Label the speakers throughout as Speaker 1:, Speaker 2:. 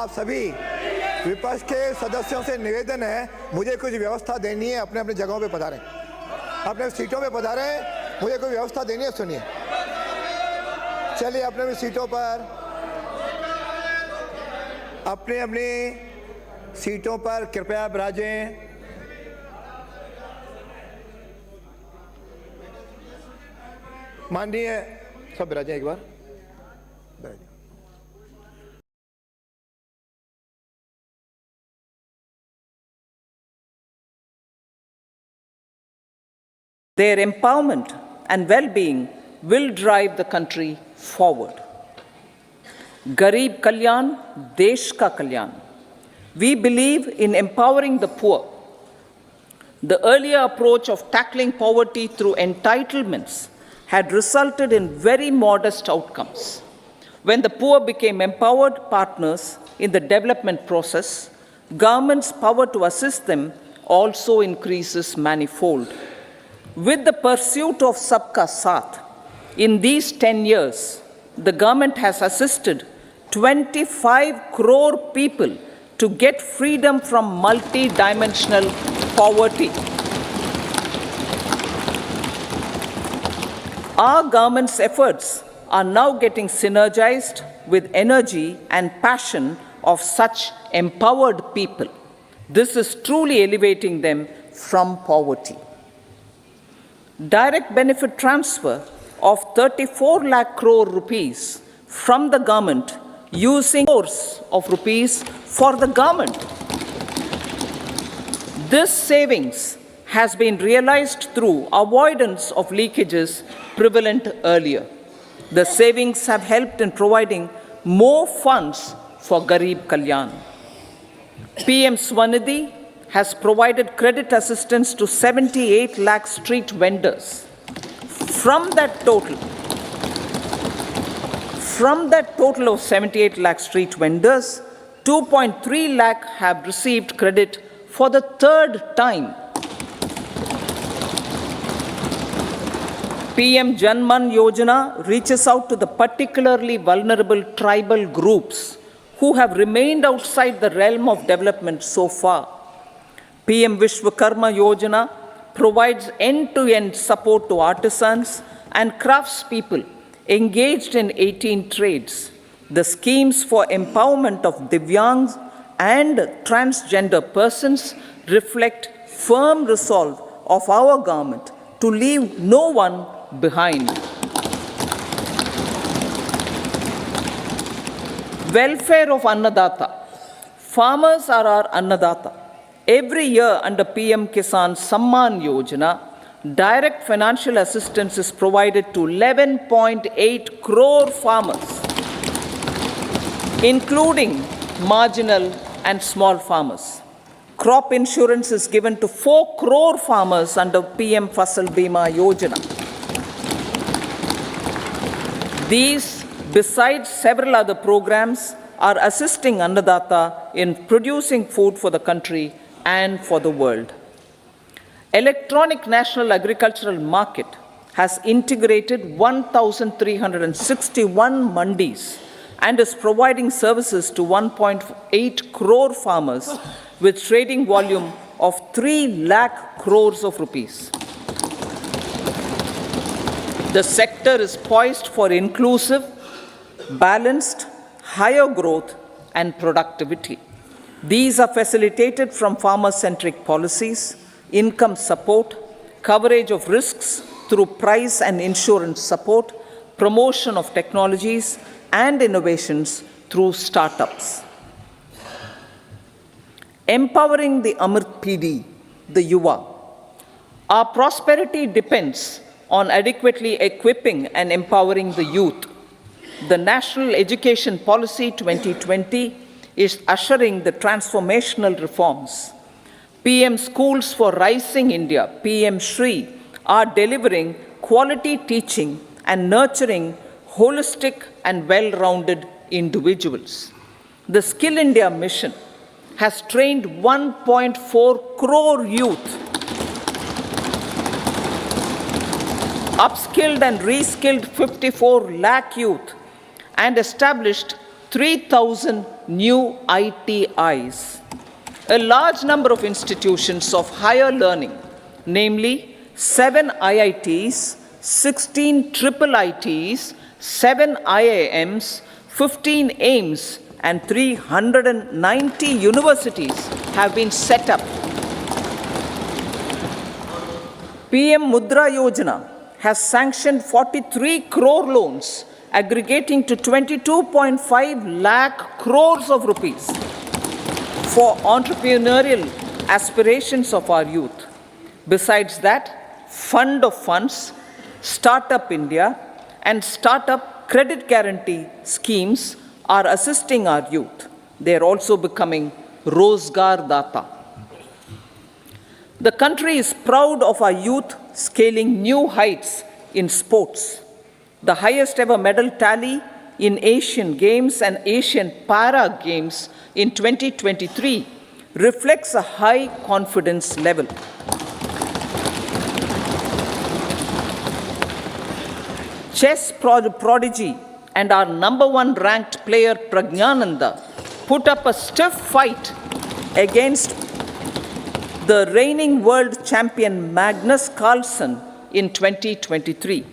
Speaker 1: आप सभी विपक्ष के सदस्यों से निवेदन है, मुझे कुछ व्यवस्था देनी है। अपने अपने जगहों पे पधारें, अपने सीटों पे पधारें, मुझे कोई व्यवस्था देनी है। सुनिए, चलिए अपने अपनी सीटों पर, अपने अपनी सीटों पर कृपया विराजें। माननीय सब विराजें, एक बार विराजें।
Speaker 2: Their empowerment and well-being will drive the country forward. Garib Kalyan, Desh Ka Kalyan. We believe in empowering the poor. The earlier approach of tackling poverty through entitlements had resulted in very modest outcomes. When the poor became empowered partners in the development process, government's power to assist them also increases manifold. With the pursuit of Sabka Saath, in these 10 years, the government has assisted 25 crore people to get freedom from multi-dimensional poverty. Our government's efforts are now getting synergized with energy and passion of such empowered people. This is truly elevating them from poverty. Direct benefit transfer of 34 lakh crore rupees from the government using crores of rupees for the government. This savings has been realized through avoidance of leakages prevalent earlier. The savings have helped in providing more funds for Garib Kalyan. PM Swanidhi has provided credit assistance to 78 lakh street vendors. From that total of 78 lakh street vendors, 2.3 lakh have received credit for the third time. PM Janman Yojana reaches out to the particularly vulnerable tribal groups who have remained outside the realm of development so far. PM Vishwakarma Yojana provides end-to-end support to artisans and craftspeople engaged in 18 trades. The schemes for empowerment of Divyangs and transgender persons reflect firm resolve of our government to leave no one behind. Welfare of Annadata. Farmers are our Annadata. Every year under PM Kisan Samman Yojana, direct financial assistance is provided to 11.8 crore farmers, including marginal and small farmers. Crop insurance is given to 4 crore farmers under PM Fasal Bima Yojana. These, besides several other programs, are assisting Annadata in producing food for the country and for the world. Electronic National Agricultural Market has integrated 1,361 mandis and is providing services to 1.8 crore farmers with trading volume of 3 lakh crores of rupees. The sector is poised for inclusive, balanced, higher growth and productivity. These are facilitated from farmer-centric policies, income support, coverage of risks through price and insurance support, promotion of technologies and innovations through startups. Empowering the Amrit PD, the Yuva. Our prosperity depends on adequately equipping and empowering the youth. The National Education Policy 2020 is ushering the transformational reforms. PM Schools for Rising India, PM Shri, are delivering quality teaching and nurturing holistic and well-rounded individuals. The Skill India mission has trained 1.4 crore youth, upskilled and reskilled 54 lakh youth, and established 3,000 new ITIs. A large number of institutions of higher learning, namely 7 IITs, 16 triple ITs, 7 IIMs, 15 AIMS, and 390 universities have been set up. PM Mudra Yojana has sanctioned 43 crore loans aggregating to 22.5 lakh crores of rupees for entrepreneurial aspirations of our youth. Besides that, Fund of Funds, Startup India, and Startup Credit Guarantee schemes are assisting our youth. They are also becoming Rozgar Data. The country is proud of our youth scaling new heights in sports. The highest ever medal tally in Asian Games and Asian Para Games in 2023 reflects a high confidence level. Chess prodigy and our number 1 ranked player Pragnananda put up a stiff fight against the reigning world champion Magnus Carlsen in 2023.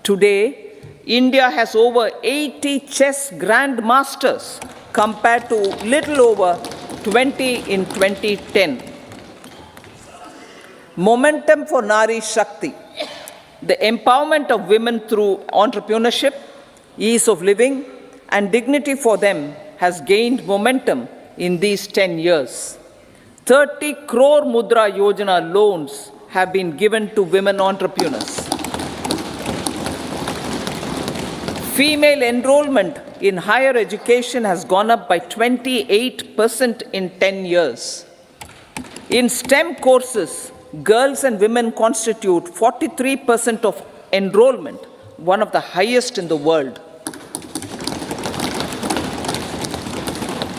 Speaker 2: Today, India has over 80 chess grandmasters compared to little over 20 in 2010. Momentum for Nari Shakti. The empowerment of women through entrepreneurship, ease of living, and dignity for them has gained momentum in these 10 years. 30 crore Mudra Yojana loans have been given to women entrepreneurs. Female enrollment in higher education has gone up by 28% in 10 years. In STEM courses, girls and women constitute 43% of enrollment, one of the highest in the world.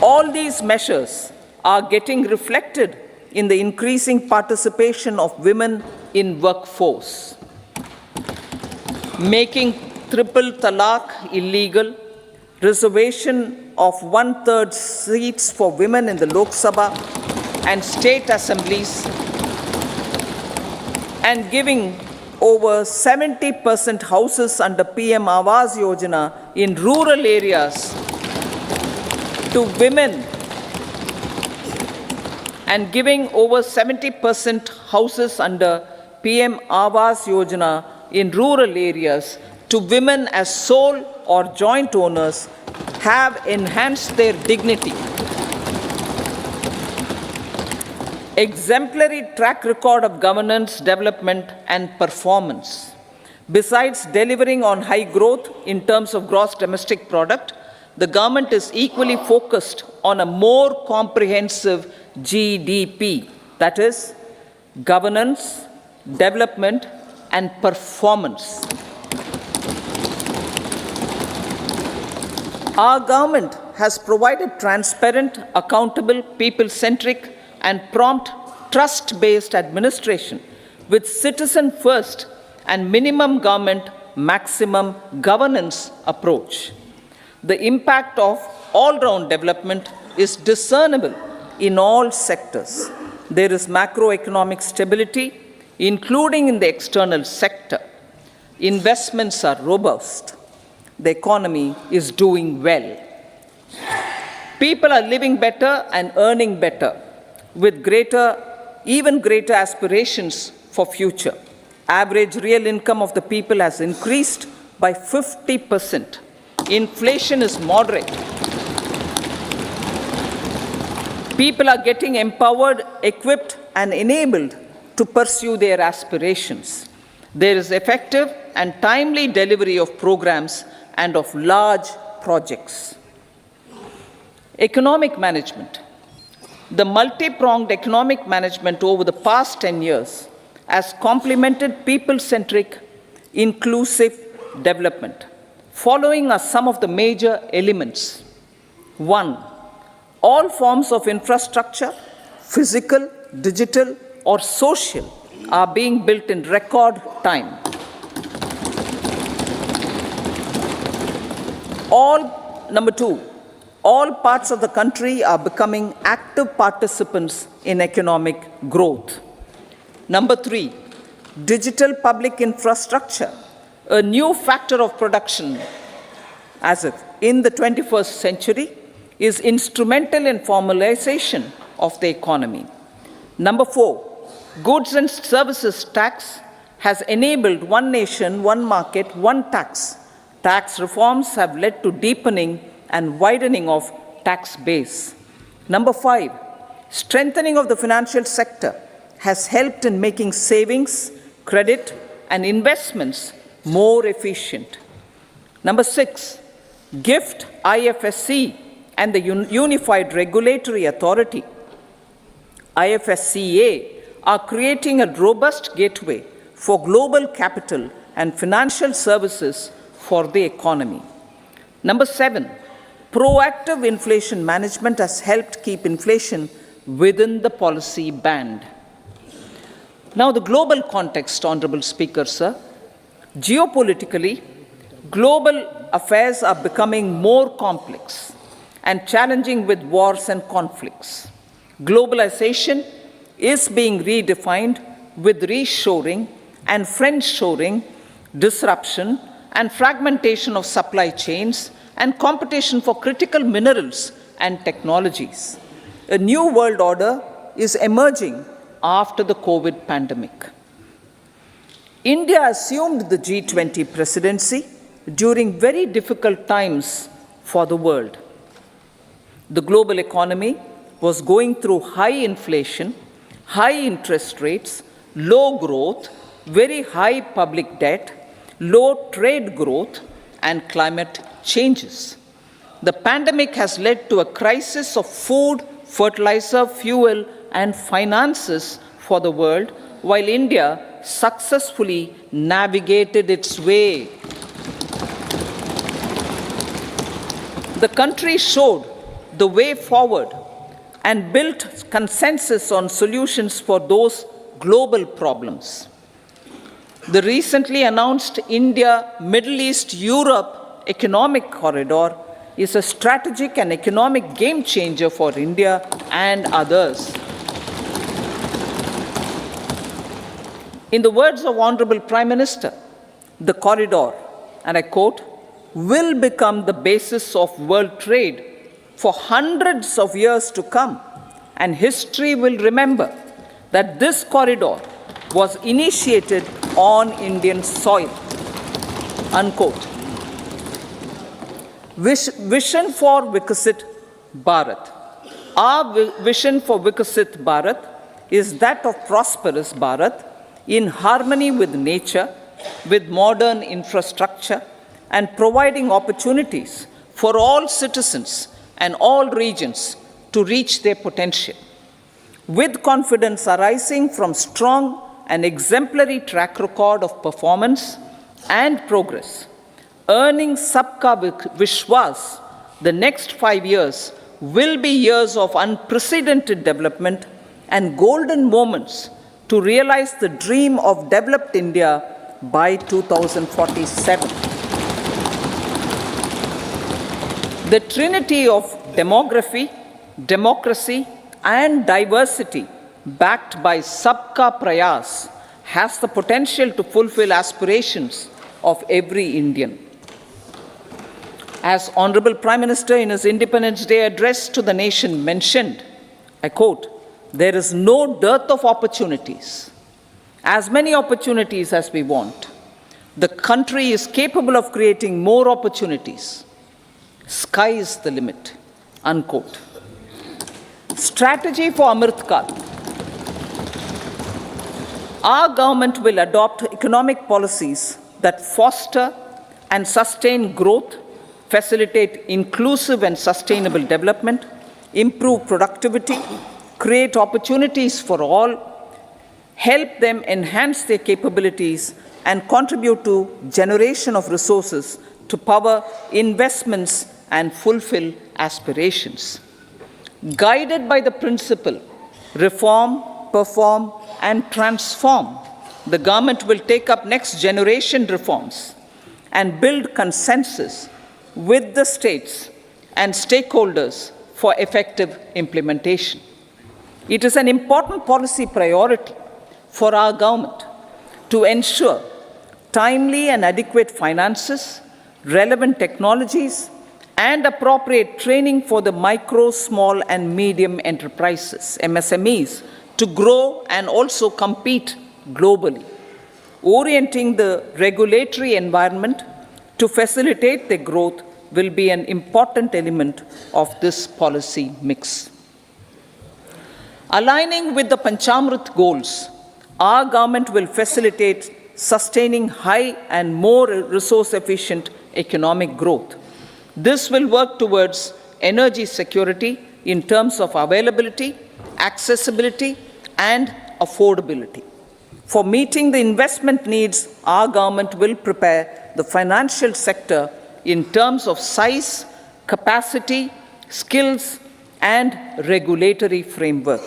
Speaker 2: All these measures are getting reflected in the increasing participation of women in workforce. Making triple talaq illegal, reservation of 1/3 seats for women in the Lok Sabha and state assemblies, and giving over 70% houses under PM Awas Yojana in rural areas to women, and giving over 70% houses under PM Awas Yojana in rural areas to women as sole or joint owners have enhanced their dignity. Exemplary track record of governance, development, and performance. Besides delivering on high growth in terms of gross domestic product, the government is equally focused on a more comprehensive GDP, that is, governance, development, and performance. Our government has provided transparent, accountable, people-centric, and prompt, trust-based administration with citizen-first and minimum government, maximum governance approach. The impact of all-round development is discernible in all sectors. There is macroeconomic stability, including in the external sector. Investments are robust. The economy is doing well. People are living better and earning better, with even greater aspirations for future. Average real income of the people has increased by 50%. Inflation is moderate. People are getting empowered, equipped, and enabled to pursue their aspirations. There is effective and timely delivery of programs and of large projects. Economic management. The multi-pronged economic management over the past 10 years has complemented people-centric, inclusive development. Following are some of the major elements. 1. All forms of infrastructure, physical, digital, or social, are being built in record time. Number 2, all parts of the country are becoming active participants in economic growth. Number 3, digital public infrastructure, a new factor of production as if in the 21st century, is instrumental in formalization of the economy. Number 4, goods and services tax has enabled one nation, one market, one tax. Tax reforms have led to deepening and widening of tax base. Number 5, strengthening of the financial sector has helped in making savings, credit, and investments more efficient. Number 6, GIFT, IFSC, and the Unified Regulatory Authority, IFSCA, are creating a robust gateway for global capital and financial services for the economy. Number 7, proactive inflation management has helped keep inflation within the policy band. Now, the global context, Honorable Speaker, sir. Geopolitically, global affairs are becoming more complex and challenging with wars and conflicts. Globalization is being redefined with reshoring and friendshoring, disruption and fragmentation of supply chains, and competition for critical minerals and technologies. A new world order is emerging after the COVID pandemic. India assumed the G20 presidency during very difficult times for the world. The global economy was going through high inflation, high interest rates, low growth, very high public debt, low trade growth, and climate changes. The pandemic has led to a crisis of food, fertilizer, fuel, and finances for the world, while India successfully navigated its way. The country showed the way forward and built consensus on solutions for those global problems. The recently announced India-Middle East-Europe economic corridor is a strategic and economic game changer for India and others. In the words of Honorable Prime Minister, the corridor, and I quote, will become the basis of world trade for hundreds of years to come, and history will remember that this corridor was initiated on Indian soil, unquote. Vision for Vikasit Bharat. Our vision for Vikasit Bharat is that of prosperous Bharat in harmony with nature, with modern infrastructure, and providing opportunities for all citizens and all regions to reach their potential. With confidence arising from strong and exemplary track record of performance and progress, earning Sabka Vishwas, the next 5 years will be years of unprecedented development and golden moments to realize the dream of developed India by 2047. The trinity of demography, democracy, and diversity backed by Sabka Prayas has the potential to fulfill aspirations of every Indian. As Honorable Prime Minister in his Independence Day address to the nation mentioned, I quote, there is no dearth of opportunities, as many opportunities as we want. The country is capable of creating more opportunities. Sky is the limit, unquote. Strategy for Amrit Kal. Our government will adopt economic policies that foster and sustain growth, facilitate inclusive and sustainable development, improve productivity, create opportunities for all, help them enhance their capabilities, and contribute to generation of resources to power investments and fulfill aspirations. Guided by the principle, reform, perform, and transform, the government will take up next generation reforms and build consensus with the states and stakeholders for effective implementation. It is an important policy priority for our government to ensure timely and adequate finances, relevant technologies, and appropriate training for the micro, small, and medium enterprises, MSMEs, to grow and also compete globally. Orienting the regulatory environment to facilitate their growth will be an important element of this policy mix. Aligning with the Panchamrit goals, our government will facilitate sustaining high and more resource-efficient economic growth. This will work towards energy security in terms of availability, accessibility, and affordability. For meeting the investment needs, our government will prepare the financial sector in terms of size, capacity, skills, and regulatory framework.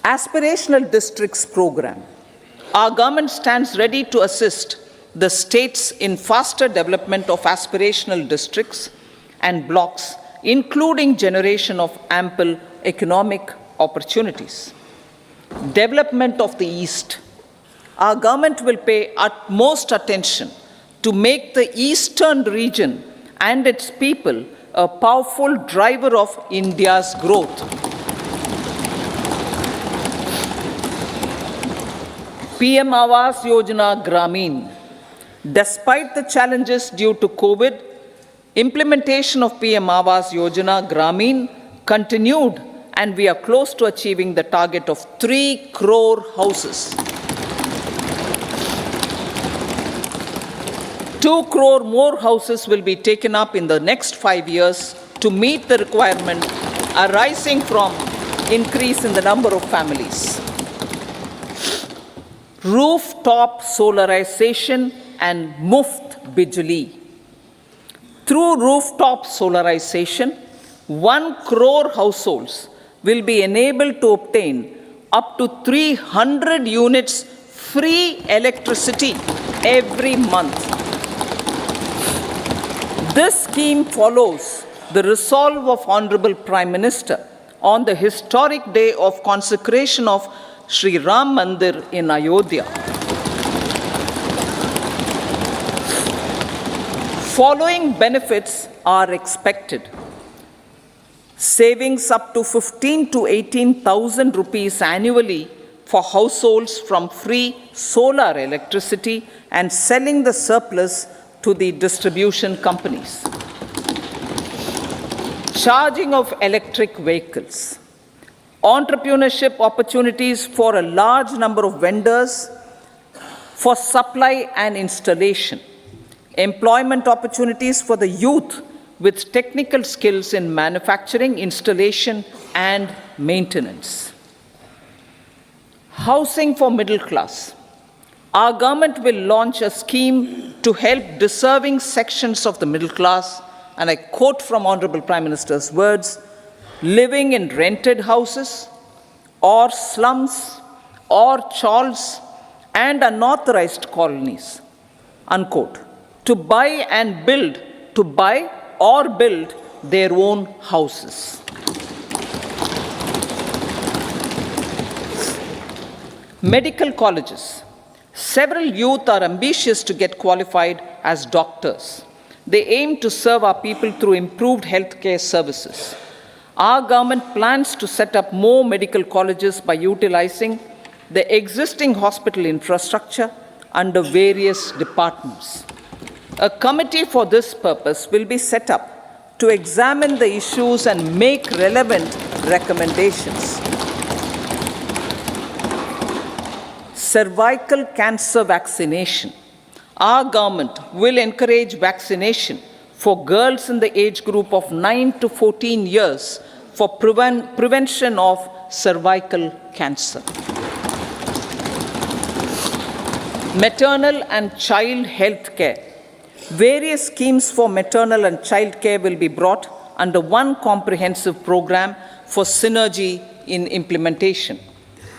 Speaker 2: Aspirational Districts Program. Our government stands ready to assist the states in faster development of aspirational districts and blocks, including generation of ample economic opportunities. Development of the East. Our government will pay utmost attention to make the eastern region and its people a powerful driver of India's growth. PM Awas Yojana Gramin. Despite the challenges due to COVID, implementation of PM Awas Yojana Gramin continued, and we are close to achieving the target of 3 crore houses. 2 crore more houses will be taken up in the next 5 years to meet the requirement arising from increase in the number of families. Rooftop solarization and Muft Bijli. Through rooftop solarization, 1 crore households will be enabled to obtain up to 300 units free electricity every month. This scheme follows the resolve of Honorable Prime Minister on the historic day of consecration of Sri Ram Mandir in Ayodhya. Following benefits are expected. Savings up to 15 to 18,000 rupees annually for households from free solar electricity and selling the surplus to the distribution companies. Charging of electric vehicles. Entrepreneurship opportunities for a large number of vendors for supply and installation. Employment opportunities for the youth with technical skills in manufacturing, installation, and maintenance. Housing for middle class. Our government will launch a scheme to help deserving sections of the middle class, and I quote from Honorable Prime Minister's words, living in rented houses or slums or chawls and unauthorized colonies, unquote, to buy or build their own houses. Medical colleges. Several youth are ambitious to get qualified as doctors. They aim to serve our people through improved healthcare services. Our government plans to set up more medical colleges by utilizing the existing hospital infrastructure under various departments. A committee for this purpose will be set up to examine the issues and make relevant recommendations. Cervical cancer vaccination. Our government will encourage vaccination for girls in the age group of 9 to 14 years for prevention of cervical cancer. Maternal and child health care. Various schemes for maternal and child care will be brought under one comprehensive program for synergy in implementation.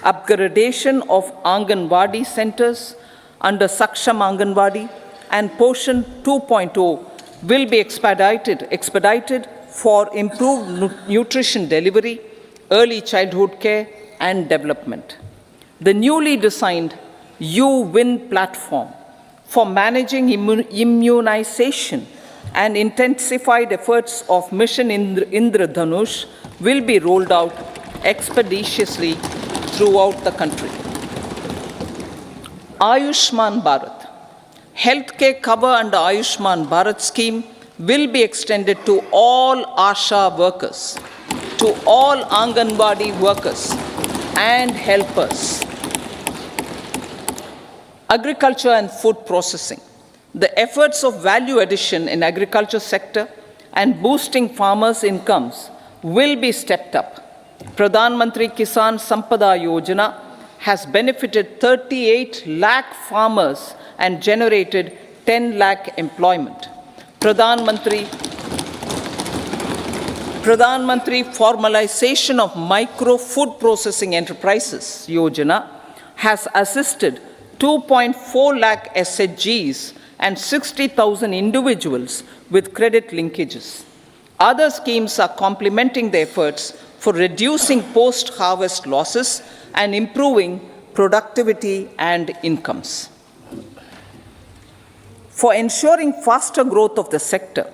Speaker 2: Upgradation of Anganwadi centers under Saksham Anganwadi and Poshan 2.0 will be expedited for improved nutrition delivery, early childhood care, and development. The newly designed U-Win platform for managing immunization and intensified efforts of Mission Indradhanush will be rolled out expeditiously throughout the country. Ayushman Bharat. Healthcare cover under Ayushman Bharat scheme will be extended to all ASHA workers, to all Anganwadi workers and helpers. Agriculture and food processing. The efforts of value addition in agriculture sector and boosting farmers' incomes will be stepped up. Pradhan Mantri Kisan Sampada Yojana has benefited 38 lakh farmers and generated 10 lakh employment. Pradhan Mantri formalization of micro food processing enterprises Yojana has assisted 2.4 lakh SHGs and 60,000 individuals with credit linkages. Other schemes are complementing the efforts for reducing post-harvest losses and improving productivity and incomes. For ensuring faster growth of the sector,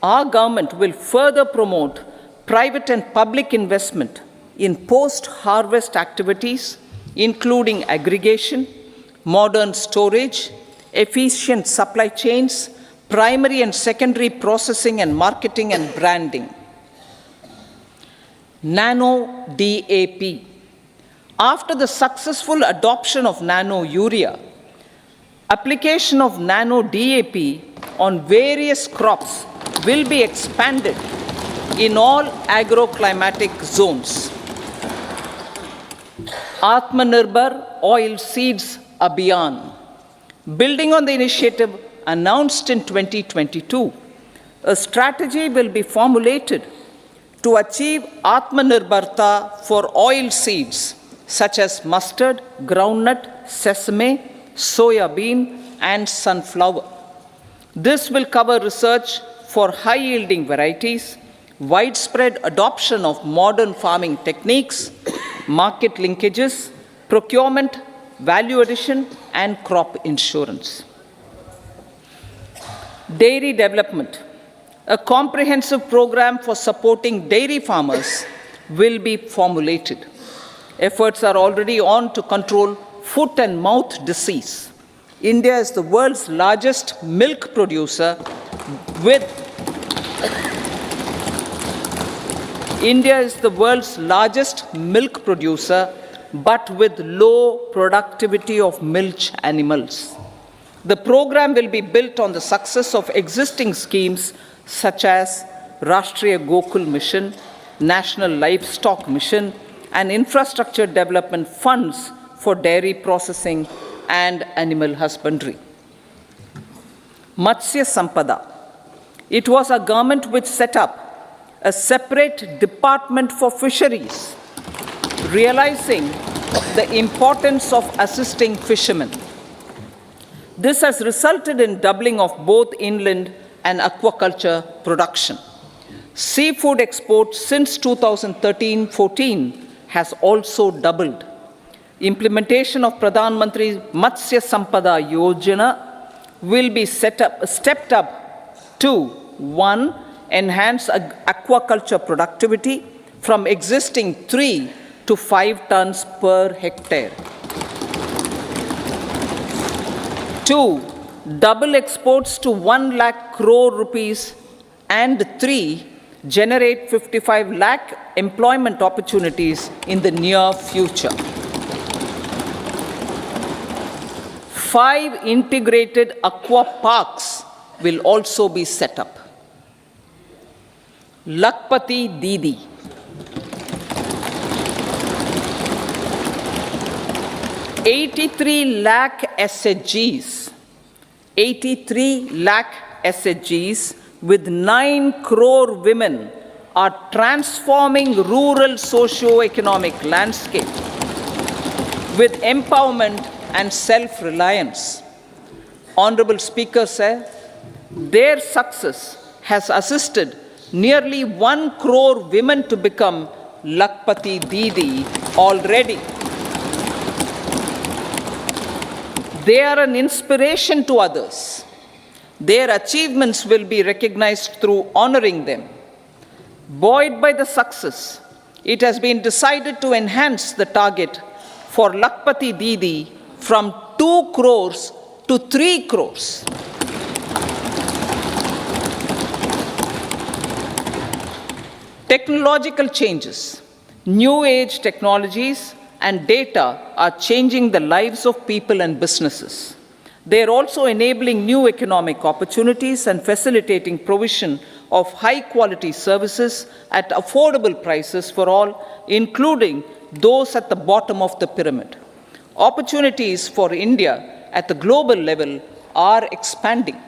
Speaker 2: our government will further promote private and public investment in post-harvest activities, including aggregation, modern storage, efficient supply chains, primary and secondary processing and marketing and branding. Nano DAP. After the successful adoption of nano urea, application of nano DAP on various crops will be expanded in all agroclimatic zones. Atmanirbhar Oil Seeds Abhiyan. Building on the initiative announced in 2022, a strategy will be formulated to achieve Atmanirbharta for oil seeds such as mustard, groundnut, sesame, soya bean, and sunflower. This will cover research for high-yielding varieties, widespread adoption of modern farming techniques, market linkages, procurement, value addition, and crop insurance. Dairy development. A comprehensive program for supporting dairy farmers will be formulated. Efforts are already on to control foot and mouth disease. India is the world's largest milk producer with but with low productivity of milch animals. The program will be built on the success of existing schemes such as Rashtriya Gokul Mission, National Livestock Mission, and infrastructure development funds for dairy processing and animal husbandry. Matsya Sampada. It was a government which set up a separate department for fisheries, realizing the importance of assisting fishermen. This has resulted in doubling of both inland and aquaculture production. Seafood exports since 2013-14 has also doubled. Implementation of Pradhan Mantri Matsya Sampada Yojana will be stepped up to 1. Enhance aquaculture productivity from existing 3 to 5 tons per hectare. 2. Double exports to 1 lakh crore rupees, and 3. Generate 55 lakh employment opportunities in the near future. 5 integrated aqua parks will also be set up. Lakpati Didi. 83 lakh SHGs. 83 lakh SHGs with 9 crore women are transforming rural socio-economic landscape with empowerment and self-reliance. Honorable Speaker, sir, Their success has assisted nearly 1 crore women to become Lakpati Didi already. They are an inspiration to others. Their achievements will be recognized through honoring them. Buoyed by the success, it has been decided to enhance the target for Lakpati Didi from 2 crores to 3 crores. Technological changes, new age technologies, and data are changing the lives of people and businesses. They are also enabling new economic opportunities and facilitating provision of high-quality services at affordable prices for all, including those at the bottom of the pyramid. Opportunities for India at the global level are expanding.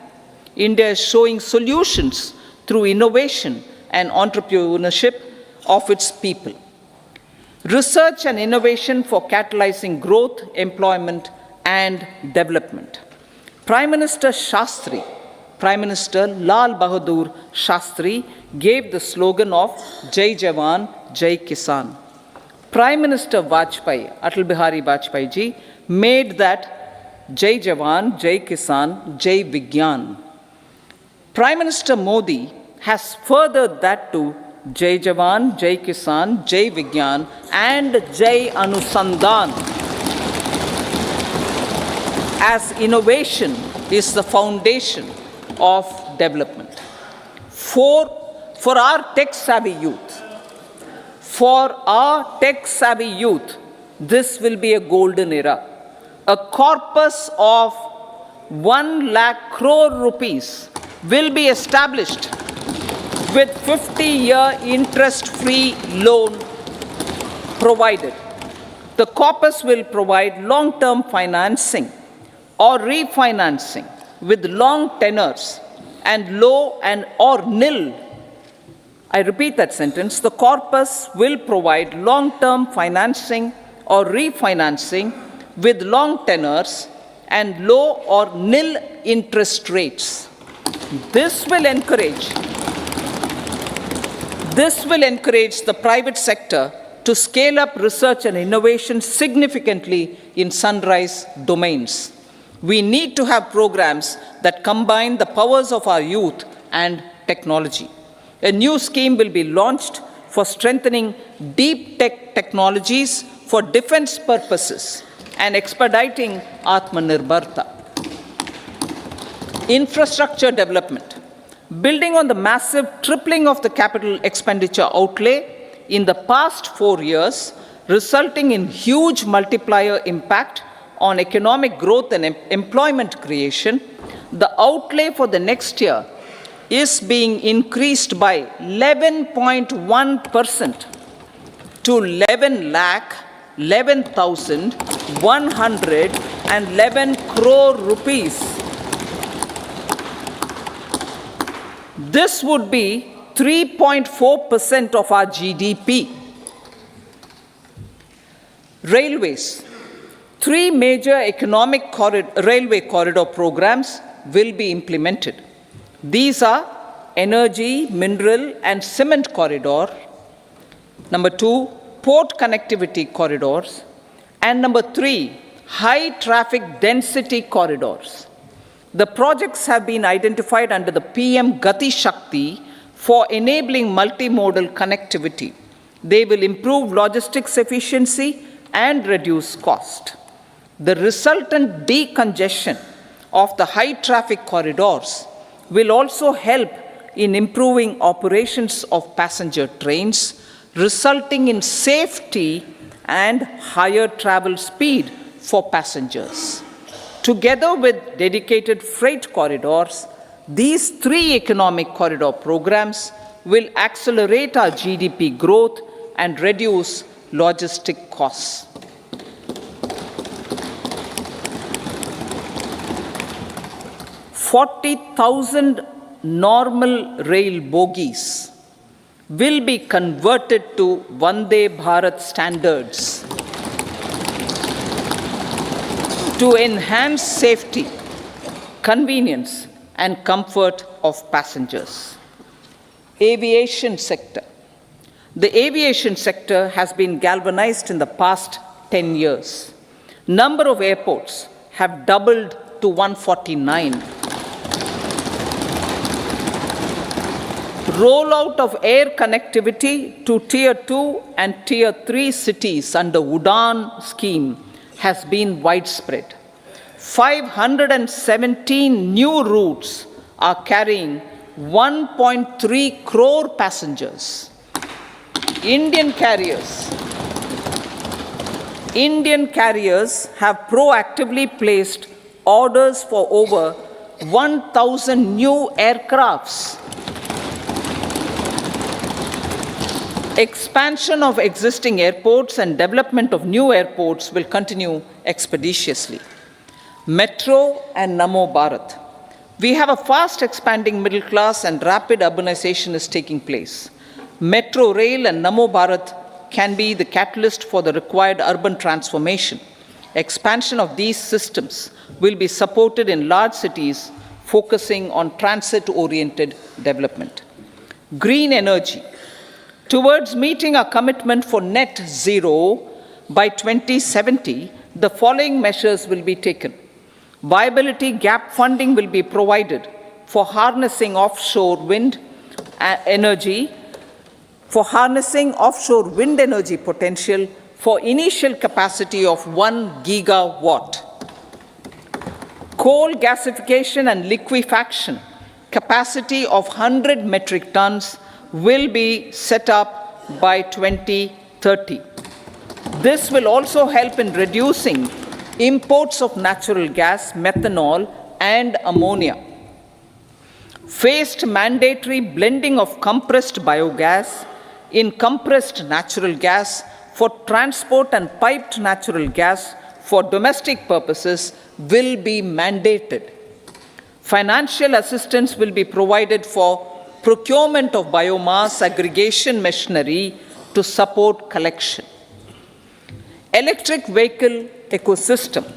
Speaker 2: India is showing solutions through innovation and entrepreneurship of its people. Research and innovation for catalyzing growth, employment, and development. Prime Minister Shastri, Prime Minister Lal Bahadur Shastri gave the slogan of Jai Jawan, Jai Kisan. Prime Minister Vajpayee, Atal Bihari Vajpayee ji, made that Jai Jawan, Jai Kisan, Jai Vigyan. Prime Minister Modi has furthered that to Jai Jawan, Jai Kisan, Jai Vigyan, and Jai Anusandhan, as innovation is the foundation of development. For our tech-savvy youth, this will be a golden era. A corpus of 1 lakh crore rupees will be established with 50-year interest-free loan provided. The corpus will provide long-term financing or refinancing with long tenors and low and or nil. I repeat that sentence. The corpus will provide long-term financing or refinancing with long tenors and low or nil interest rates. This will encourage the private sector to scale up research and innovation significantly in sunrise domains. We need to have programs that combine the powers of our youth and technology. A new scheme will be launched for strengthening deep tech technologies for defense purposes and expediting Atmanirbharta. Infrastructure development. Building on the massive tripling of the capital expenditure outlay in the past 4 years, resulting in huge multiplier impact on economic growth and employment creation, the outlay for the next year is being increased by 11.1% to 11,111 crore rupees. This would be 3.4% of our GDP. Railways. 3 major railway corridor programs will be implemented. These are energy, mineral, and cement corridor. Number 2, port connectivity corridors. And number 3, high traffic density corridors. The projects have been identified under the PM Gati Shakti for enabling multimodal connectivity. They will improve logistics efficiency and reduce cost. The resultant decongestion of the high traffic corridors will also help in improving operations of passenger trains, resulting in safety and higher travel speed for passengers. Together with dedicated freight corridors, these 3 economic corridor programs will accelerate our GDP growth and reduce logistic costs. 40,000 normal rail bogies will be converted to Vande Bharat standards to enhance safety, convenience, and comfort of passengers. Aviation sector. The aviation sector has been galvanized in the past 10 years. Number of airports have doubled to 149. Rollout of air connectivity to Tier 2 and Tier 3 cities under UDAN scheme has been widespread. 517 new routes are carrying 1.3 crore passengers. Indian carriers have proactively placed orders for over 1,000 new aircrafts. Expansion of existing airports and development of new airports will continue expeditiously. Metro and Namo Bharat. We have a fast expanding middle class and rapid urbanization is taking place. Metro rail and Namo Bharat can be the catalyst for the required urban transformation. Expansion of these systems will be supported in large cities, focusing on transit-oriented development. Green energy. Towards meeting our commitment for net zero by 2070, the following measures will be taken. Viability gap funding will be provided for harnessing offshore wind energy potential for initial capacity of 1 gigawatt. Coal gasification and liquefaction capacity of 100 metric tons will be set up by 2030. This will also help in reducing imports of natural gas, methanol, and ammonia. Phased mandatory blending of compressed biogas in compressed natural gas for transport and piped natural gas for domestic purposes will be mandated. Financial assistance will be provided for procurement of biomass aggregation machinery to support collection. Electric vehicle ecosystem.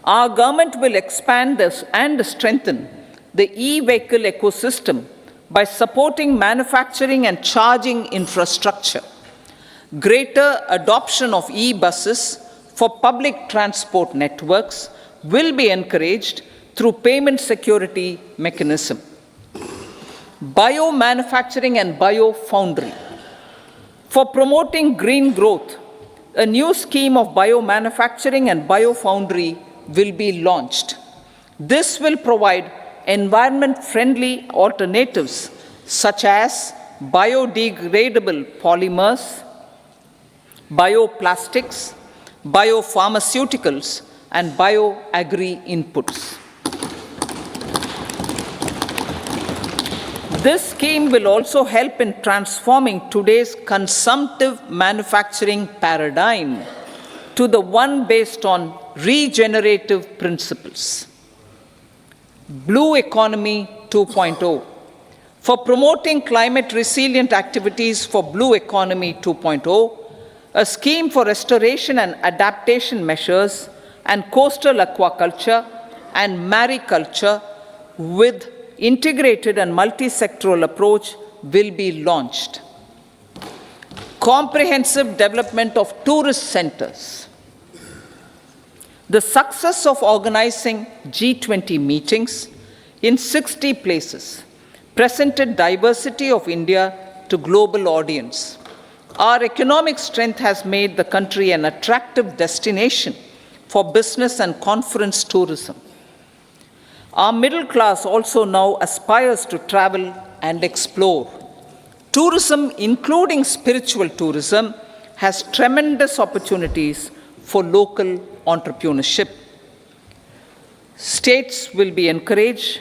Speaker 2: Our government will expand this and strengthen the e-vehicle ecosystem by supporting manufacturing and charging infrastructure. Greater adoption of e-buses for public transport networks will be encouraged through payment security mechanism. Biomanufacturing and biofoundry. For promoting green growth, a new scheme of biomanufacturing and biofoundry will be launched. This will provide environment-friendly alternatives such as biodegradable polymers, bioplastics, biopharmaceuticals, and bioagri inputs. This scheme will also help in transforming today's consumptive manufacturing paradigm to the one based on regenerative principles. Blue Economy 2.0. For promoting climate resilient activities for Blue Economy 2.0, a scheme for restoration and adaptation measures and coastal aquaculture and mariculture with integrated and multi-sectoral approach will be launched. Comprehensive development of tourist centers. The success of organizing G20 meetings in 60 places presented diversity of India to global audience. Our economic strength has made the country an attractive destination for business and conference tourism. Our middle class also now aspires to travel and explore. Tourism, including spiritual tourism, has tremendous opportunities for local entrepreneurship. States will be encouraged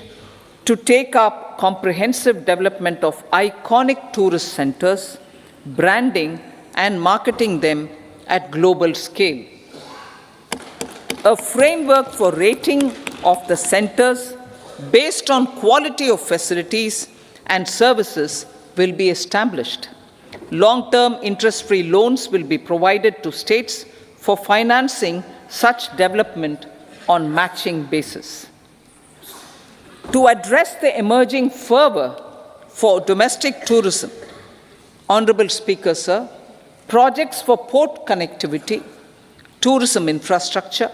Speaker 2: to take up comprehensive development of iconic tourist centers, branding and marketing them at global scale. A framework for rating of the centers based on quality of facilities and services will be established. Long-term interest-free loans will be provided to states for financing such development on matching basis. To address the emerging fervor for domestic tourism, Honorable Speaker, sir, projects for port connectivity, tourism infrastructure,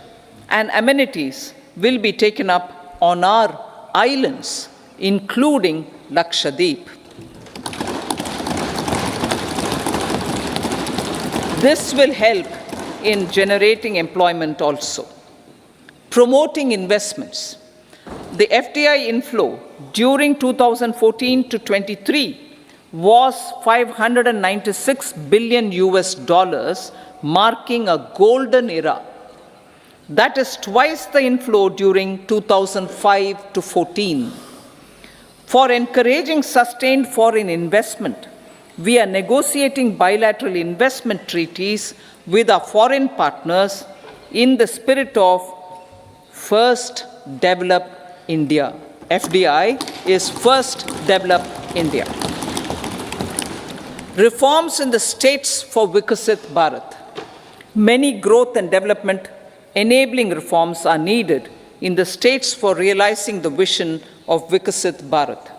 Speaker 2: and amenities will be taken up on our islands, including Lakshadweep. This will help in generating employment also. Promoting investments. The FDI inflow during 2014 to 23 was $596 billion US, marking a golden era. That is twice the inflow during 2005 to 14. For encouraging sustained foreign investment, we are negotiating bilateral investment treaties with our foreign partners in the spirit of First Develop India. FDI is First Develop India. Reforms in the states for Vikasit Bharat. Many growth and development enabling reforms are needed in the states for realizing the vision of Vikasit Bharat.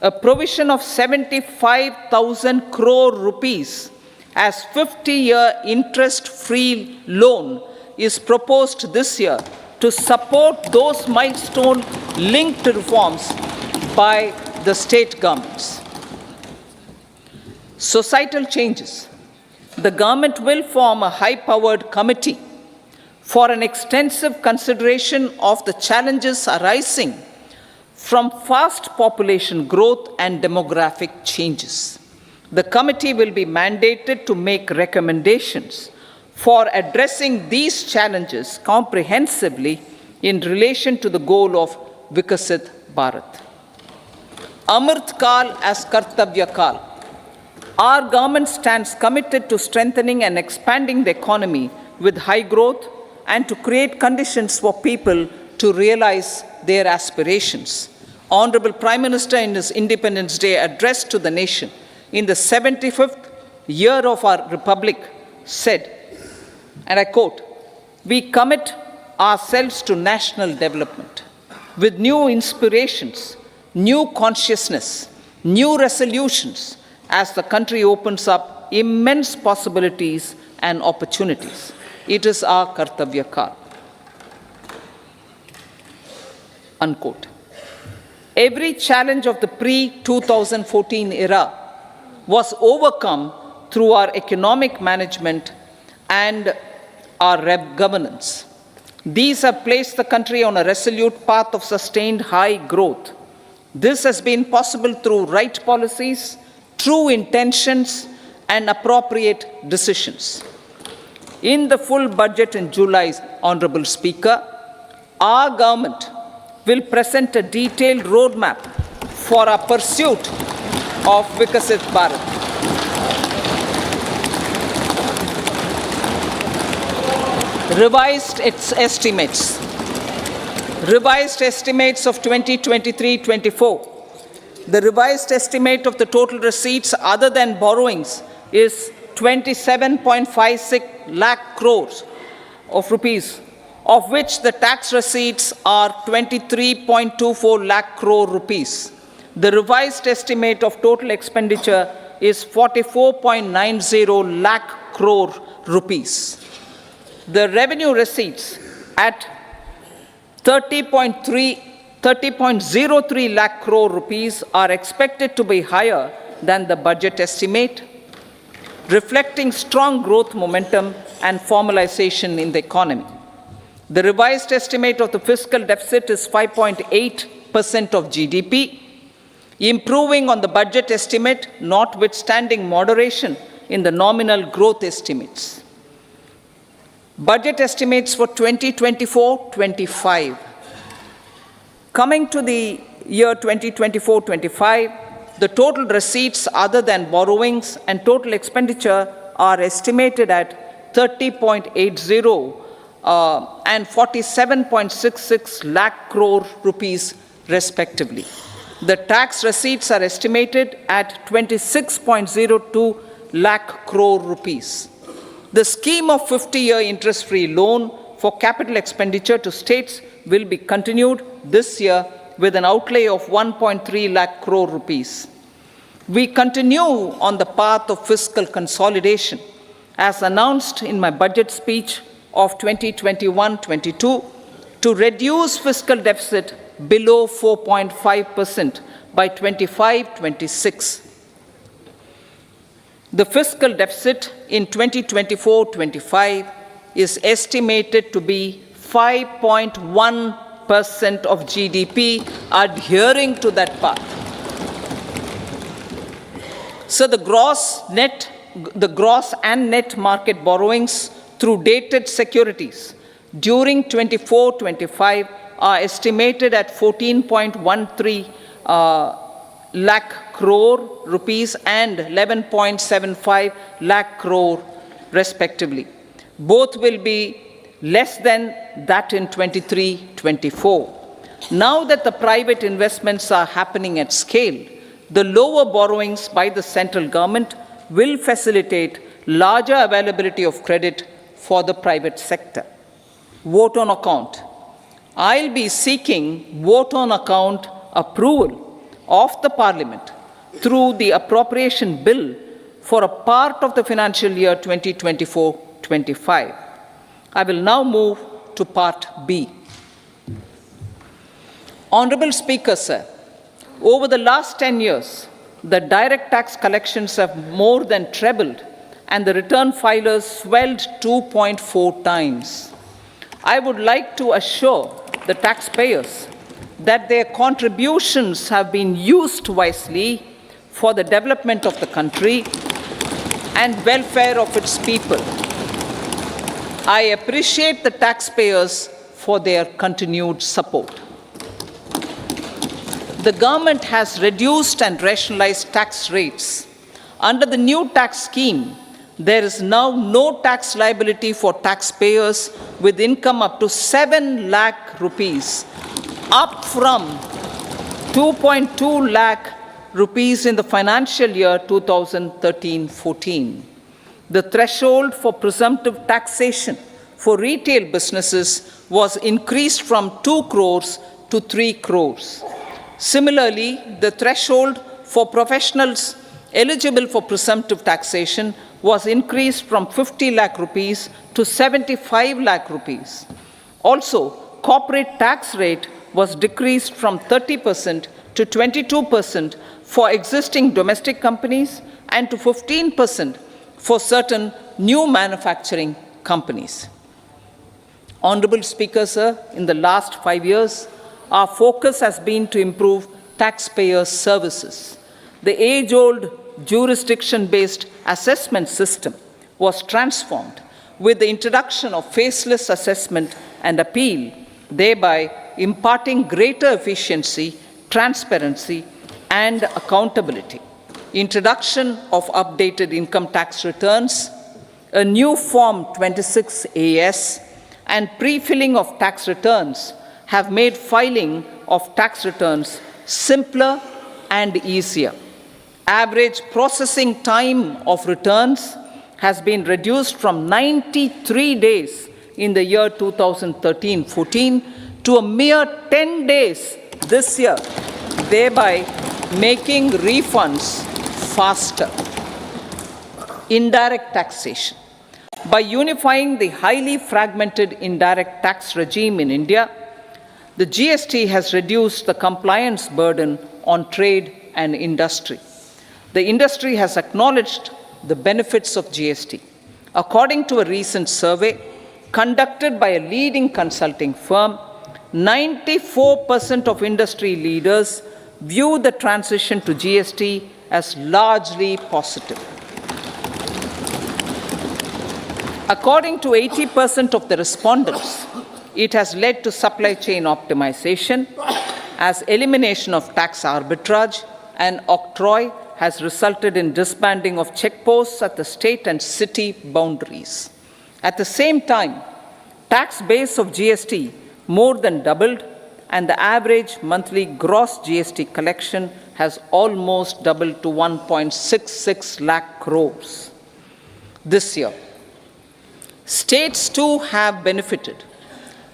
Speaker 2: A provision of 75,000 crore rupees as 50-year interest-free loan is proposed this year to support those milestone-linked reforms by the state governments. Societal changes. The government will form a high-powered committee for an extensive consideration of the challenges arising from fast population growth and demographic changes. The committee will be mandated to make recommendations for addressing these challenges comprehensively in relation to the goal of Vikasit Bharat. Amrit Kal as Kartavya Kal. Our government stands committed to strengthening and expanding the economy with high growth and to create conditions for people to realize their aspirations. Honorable Prime Minister, in his Independence Day address to the nation in the 75th year of our Republic, said, and I quote, "We commit ourselves to national development with new inspirations, new consciousness, new resolutions as the country opens up immense possibilities and opportunities. It is our Kartavya Kal." Unquote. Every challenge of the pre-2014 era was overcome through our economic management and our governance. These have placed the country on a resolute path of sustained high growth. This has been possible through right policies, true intentions, and appropriate decisions. In the full budget in July, Honorable Speaker, our government will present a detailed roadmap for our pursuit of Vikasit Bharat. Revised estimates. Revised estimates of 2023-24. The revised estimate of the total receipts other than borrowings is 27.56 lakh crores of rupees, of which the tax receipts are 23.24 lakh crore rupees. The revised estimate of total expenditure is 44.90 lakh crore rupees. The revenue receipts at 30.03 lakh crore rupees are expected to be higher than the budget estimate, reflecting strong growth momentum and formalization in the economy. The revised estimate of the fiscal deficit is 5.8% of GDP, improving on the budget estimate, notwithstanding moderation in the nominal growth estimates. Budget estimates for 2024-25. Coming to the year 2024-25, the total receipts other than borrowings and total expenditure are estimated at 30.80 and 47.66 lakh crore rupees respectively. The tax receipts are estimated at 26.02 lakh crore rupees. The scheme of 50-year interest-free loan for capital expenditure to states will be continued this year with an outlay of 1.3 lakh crore rupees. We continue on the path of fiscal consolidation, as announced in my budget speech of 2021-22, to reduce fiscal deficit below 4.5% by 25-26. The fiscal deficit in 2024-25 is estimated to be 5.1% of GDP, adhering to that path. So the gross and net market borrowings through dated securities during 24-25 are estimated at 14.13 lakh crore rupees and 11.75 lakh crore respectively. Both will be less than that in 23-24. Now that the private investments are happening at scale, the lower borrowings by the central government will facilitate larger availability of credit for the private sector. Vote on account. I'll be seeking vote on account approval of the Parliament through the appropriation bill for a part of the financial year 2024-25. I will now move to part B. Honorable Speaker, sir, over the last 10 years, the direct tax collections have more than trebled and the return filers swelled 2.4 times. I would like to assure the taxpayers that their contributions have been used wisely for the development of the country and welfare of its people. I appreciate the taxpayers for their continued support. The government has reduced and rationalized tax rates. Under the new tax scheme, there is now no tax liability for taxpayers with income up to 7 lakh rupees, up from 2.2 lakh rupees in the financial year 2013-14. The threshold for presumptive taxation for retail businesses was increased from 2 crores to 3 crores. Similarly, the threshold for professionals eligible for presumptive taxation was increased from 50 lakh rupees to 75 lakh rupees. Also, corporate tax rate was decreased from 30% to 22% for existing domestic companies and to 15% for certain new manufacturing companies. Honorable Speaker, sir, in the last 5 years, our focus has been to improve taxpayer services. The age-old jurisdiction-based assessment system was transformed with the introduction of faceless assessment and appeal, thereby imparting greater efficiency, transparency, and accountability. Introduction of updated income tax returns, a new Form 26AS, and pre-filling of tax returns have made filing of tax returns simpler and easier. Average processing time of returns has been reduced from 93 days in the year 2013-14 to a mere 10 days this year, thereby making refunds faster. Indirect taxation. By unifying the highly fragmented indirect tax regime in India, the GST has reduced the compliance burden on trade and industry. The industry has acknowledged the benefits of GST. According to a recent survey conducted by a leading consulting firm, 94% of industry leaders view the transition to GST as largely positive. According to 80% of the respondents, it has led to supply chain optimization, as elimination of tax arbitrage and octroi has resulted in disbanding of checkposts at the state and city boundaries. At the same time, tax base of GST more than doubled, and the average monthly gross GST collection has almost doubled to 1.66 lakh crores this year. States too have benefited.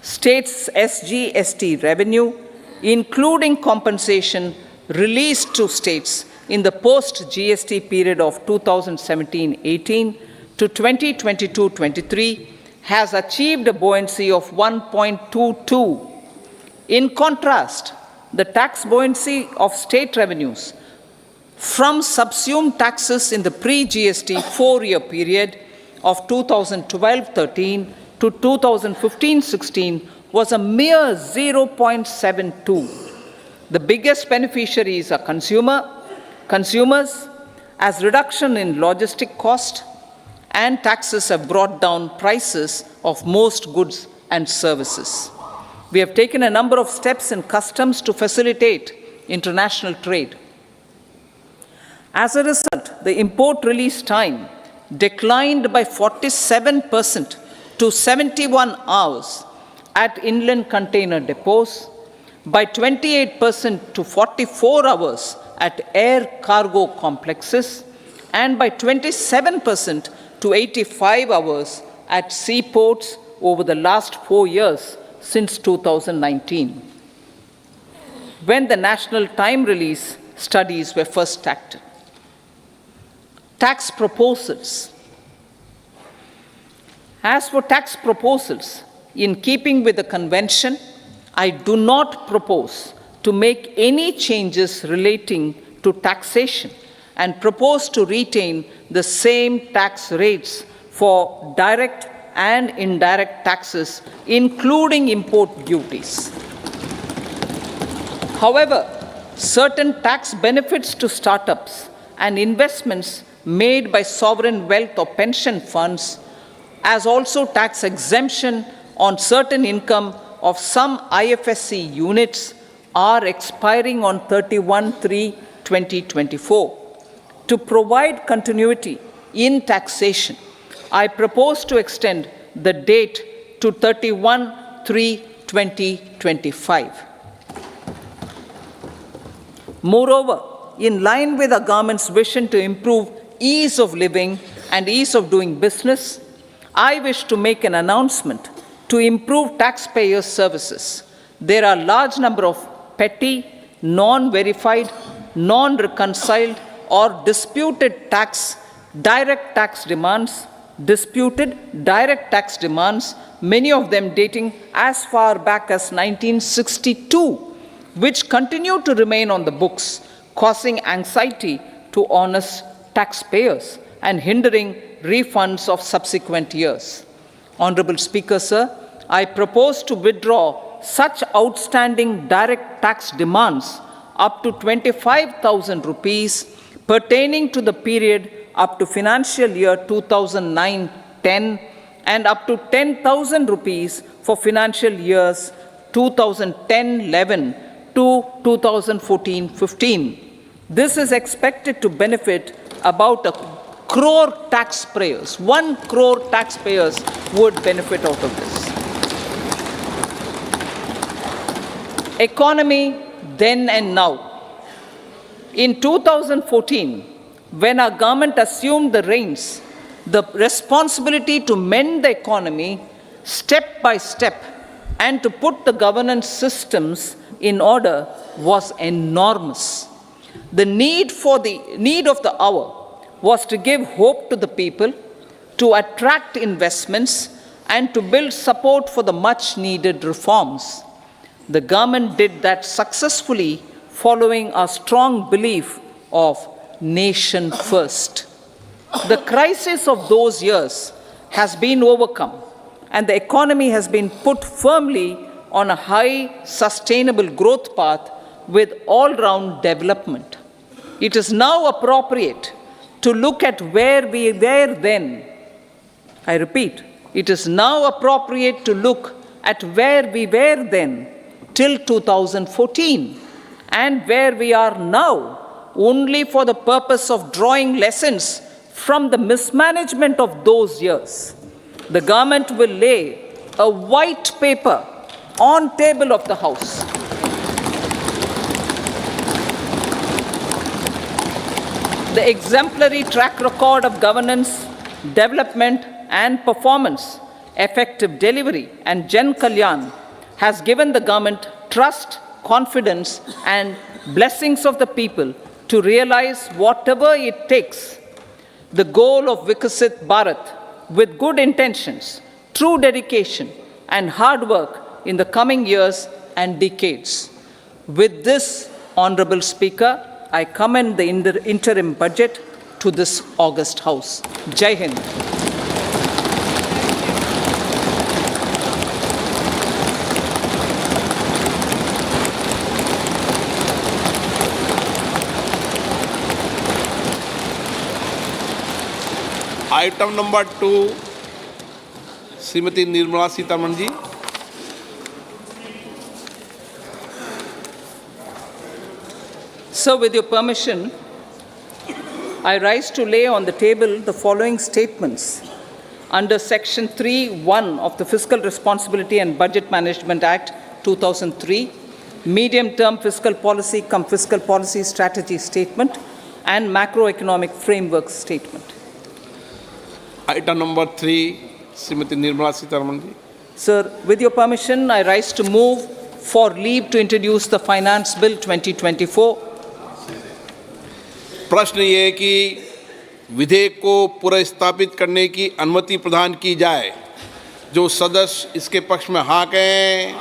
Speaker 2: States' SGST revenue including compensation released to states in the post-GST period of 2017-18 to 2022-23, has achieved a buoyancy of 1.22. In contrast, the tax buoyancy of state revenues from subsumed taxes in the pre-GST four-year period of 2012-13 to 2015-16 was a mere 0.72. The biggest beneficiaries are consumers, as reduction in logistic cost and taxes have brought down prices of most goods and services. We have taken a number of steps in customs to facilitate international trade. As a result, the import release time declined by 47% to 71 hours at inland container depots, by 28% to 44 hours at air cargo complexes, and by 27% to 85 hours at seaports over the last 4 years since 2019, when the national time release studies were first started. Tax proposals. As for tax proposals, in keeping with the convention, I do not propose to make any changes relating to taxation and propose to retain the same tax rates for direct and indirect taxes, including import duties. However, certain tax benefits to startups and investments made by sovereign wealth or pension funds, as also tax exemption on certain income of some IFSC units, are expiring on 31/3/2024. To provide continuity in taxation, I propose to extend the date to 31/3/2025. Moreover, in line with the government's vision to improve ease of living and ease of doing business, I wish to make an announcement to improve taxpayers' services. There are a large number of petty, non-verified, non-reconciled, or disputed direct tax demands, many of them dating as far back as 1962, which continue to remain on the books, causing anxiety to honest taxpayers and hindering refunds of subsequent years. Honorable Speaker, sir, I propose to withdraw such outstanding direct tax demands up to 25,000 rupees pertaining to the period up to financial year 2009-10 and up to 10,000 rupees for financial years 2010-11 to 2014-15. This is expected to benefit about 1 crore taxpayers. 1 crore taxpayers would benefit out of this. Economy then and now. In 2014, when our government assumed the reins, the responsibility to mend the economy step by step and to put the governance systems in order was enormous. The need of the hour was to give hope to the people, to attract investments, and to build support for the much-needed reforms. The government did that successfully, following a strong belief of nation first. The crisis of those years has been overcome, and the economy has been put firmly on a high, sustainable growth path with all-round development. It is now appropriate to look at where we were then. I repeat, it is now appropriate to look at where we were then till 2014 and where we are now, only for the purpose of drawing lessons from the mismanagement of those years. The government will lay a white paper on table of the House. The exemplary track record of governance, development, and performance, effective delivery, and Jan Kalyan has given the government trust confidence, and blessings of the people to realize whatever it takes the goal of Vikasit Bharat with good intentions, true dedication, and hard work in the coming years and decades. With this, Honorable Speaker, I commend the interim budget to this august House. Jai Hind.
Speaker 3: Item number 2 Shrimati Nirmala Sitharaman ji.
Speaker 2: Sir, with your permission, I rise to lay on the table the following statements under Section 3(1) of the Fiscal Responsibility and Budget Management Act 2003, Medium-Term Fiscal Policy cum Fiscal Policy Strategy Statement and Macroeconomic Framework Statement.
Speaker 3: Item number 3 Shrimati Nirmala Sitharaman ji.
Speaker 2: Sir, with your permission, I rise to move for leave to introduce the Finance Bill 2024.
Speaker 3: प्रश्न ये है कि विधेयक को पुनर्स्थापित करने की अनुमति प्रदान की जाए। जो सदस्य इसके पक्ष में हाँ कहें,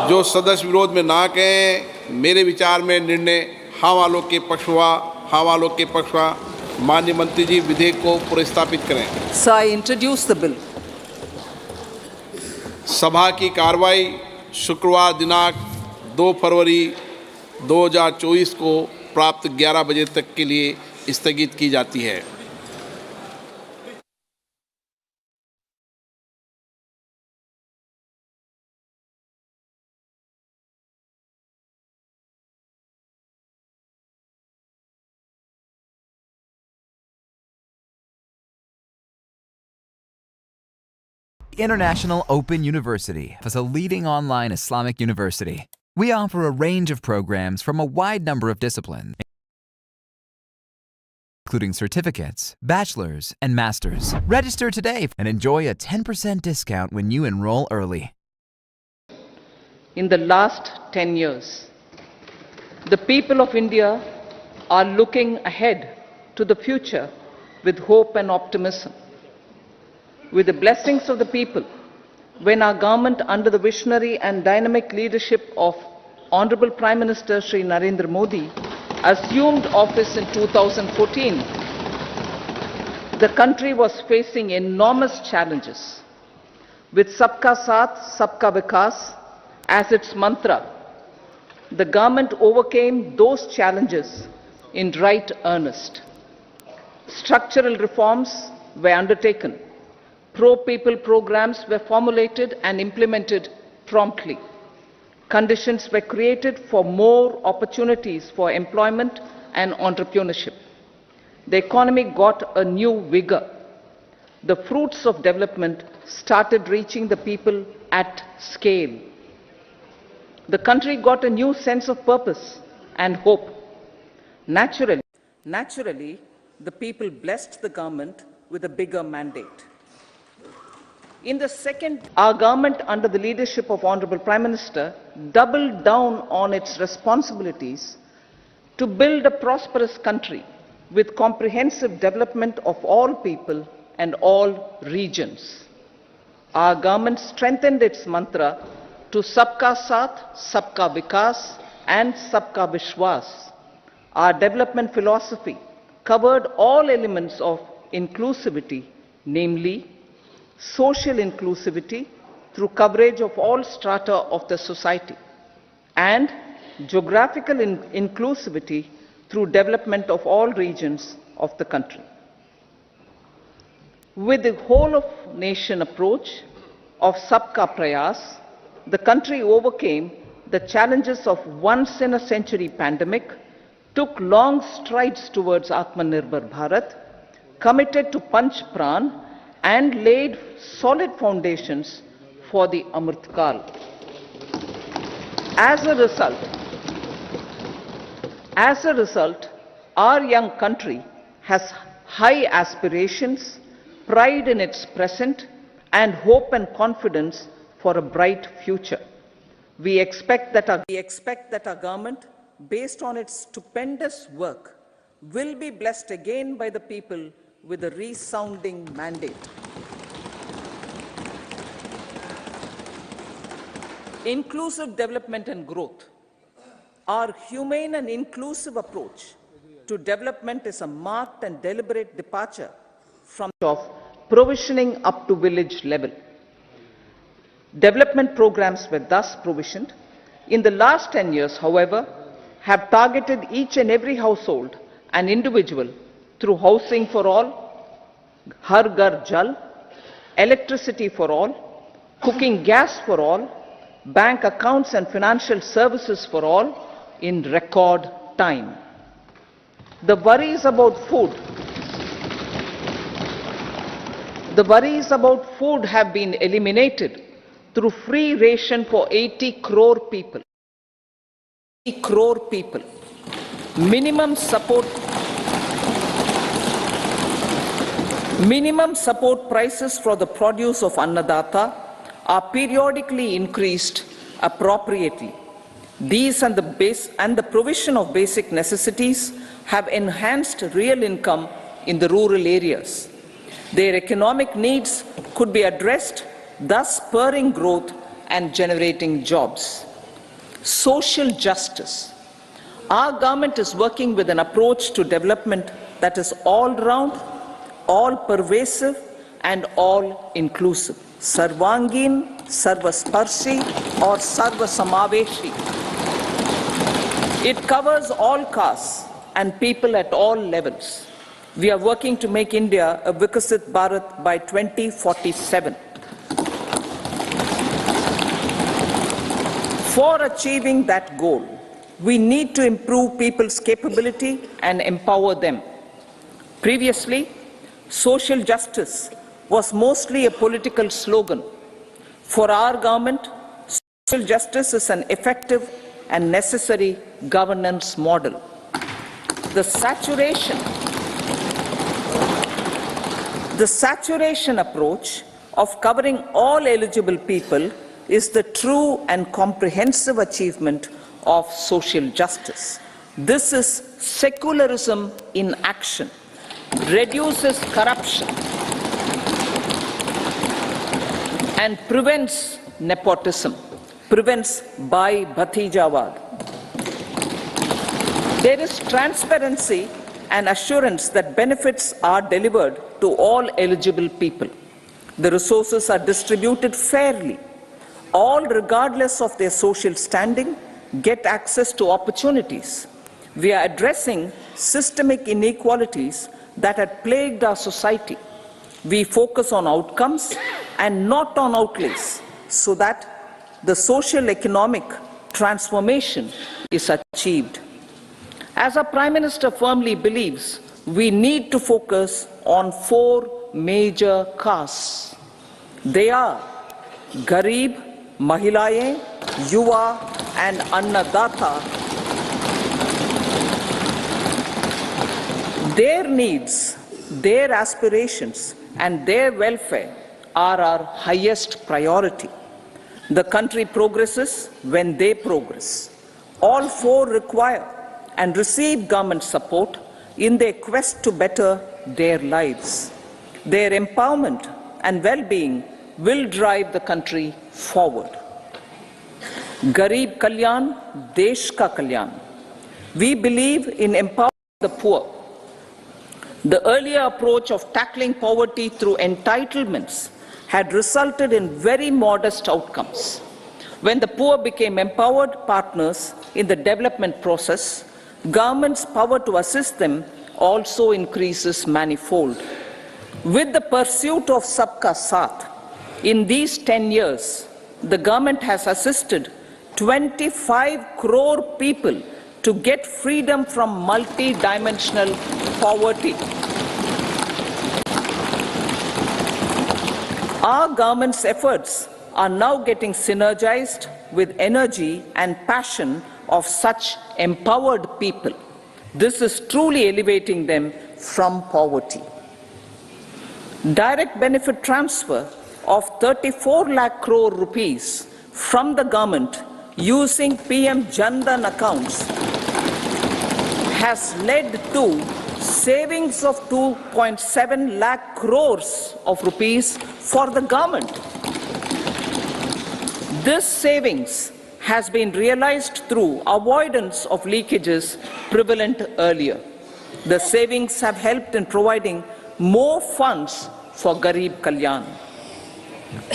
Speaker 3: जो सदस्य विरोध में ना कहें। मेरे विचार में निर्णय हाँ वालों के पक्ष हुआ, हाँ वालों के पक्ष हुआ। माननीय मंत्री जी विधेयक को पुनर्स्थापित करें।
Speaker 2: Sir, I introduce the bill.
Speaker 3: सभा की कार्रवाई शुक्रवार दिनांक 2 फरवरी 2024 को प्राप्त 11 बजे तक के लिए स्थगित की जाती है।
Speaker 4: International Open University is a leading online Islamic university. We offer a range of programs from a wide number of disciplines, including certificates, bachelor's, and master's. Register today and enjoy a 10% discount when you enroll early.
Speaker 2: In the last 10 years, the people of India are looking ahead to the future with hope and optimism. With the blessings of the people, when our government under the visionary and dynamic leadership of Honorable Prime Minister Shri Narendra Modi assumed office in 2014, the country was facing enormous challenges. With Sabka Saath, Sabka Vikas as its mantra, the government overcame those challenges in right earnest. Structural reforms were undertaken. Pro-people programs were formulated and implemented promptly. Conditions were created for more opportunities for employment and entrepreneurship. The economy got a new vigor. The fruits of development started reaching the people at scale. The country got a new sense of purpose and hope. Naturally, the people blessed the government with a bigger mandate. In the second, our government under the leadership of Honorable Prime Minister doubled down on its responsibilities to build a prosperous country with comprehensive development of all people and all regions. Our government strengthened its mantra to Sabka Saath, Sabka Vikas and Sabka Vishwas. Our development philosophy covered all elements of inclusivity, namely social inclusivity through coverage of all strata of the society, and geographical inclusivity through development of all regions of the country. With the whole of nation approach of Sabka Prayas, the country overcame the challenges of once in a century pandemic, took long strides towards Atmanirbhar Bharat, committed to Panch Pran, and laid solid foundations for the Amrit Kal. As a result, our young country has high aspirations, pride in its present, and hope and confidence for a bright future. We expect that our government, based on its stupendous work, will be blessed again by the people with a resounding mandate. Inclusive development and growth. Our humane and inclusive approach to development is a marked and deliberate departure from of provisioning up to village level. Development programs were thus provisioned. In the last 10 years, however, have targeted each and every household and individual through housing for all, Har Ghar Jal, electricity for all, cooking gas for all, bank accounts and financial services for all in record time. The worries about food have been eliminated through free ration for 80 crore people. Minimum support prices for the produce of Annadata are periodically increased appropriately. These and the provision of basic necessities have enhanced real income in the rural areas. Their economic needs could be addressed, thus spurring growth and generating jobs. Social justice. Our government is working with an approach to development that is all-round, all-pervasive and all-inclusive. Sarvangin, Sarvasparshi or Sarvasamaveshi. It covers all castes and people at all levels. We are working to make India a Vikasit Bharat by 2047. For achieving that goal, we need to improve people's capability and empower them. Previously, social justice was mostly a political slogan. For our government, social justice is an effective and necessary governance model. The saturation approach of covering all eligible people is the true and comprehensive achievement of social justice. This is secularism in action, reduces corruption, and prevents nepotism, prevents Bhai Bhatijawad. There is transparency and assurance that benefits are delivered to all eligible people. The resources are distributed fairly. All, regardless of their social standing, get access to opportunities. We are addressing systemic inequalities that had plagued our society. We focus on outcomes and not on outlays, so that the social economic transformation is achieved. As our Prime Minister firmly believes, we need to focus on 4 major castes. They are Garib, Mahilaye, Yuva and Annadata. Their needs, their aspirations and their welfare are our highest priority. The country progresses when they progress. All 4 require and receive government support in their quest to better their lives. Their empowerment and well-being will drive the country forward. Garib Kalyan, Desh Ka Kalyan. We believe in empowering the poor. The earlier approach of tackling poverty through entitlements had resulted in very modest outcomes. When the poor became empowered partners in the development process, government's power to assist them also increases manifold. With the pursuit of Sabka Saath, in these 10 years, the government has assisted 25 crore people to get freedom from multi-dimensional poverty. Our government's efforts are now getting synergized with energy and passion of such empowered people. This is truly elevating them from poverty. Direct benefit transfer of 34 lakh crore rupees from the government using PM Jan Dhan accounts has led to savings of 2.7 lakh crores of rupees for the government. This savings has been realized through avoidance of leakages prevalent earlier. The savings have helped in providing more funds for Garib Kalyan.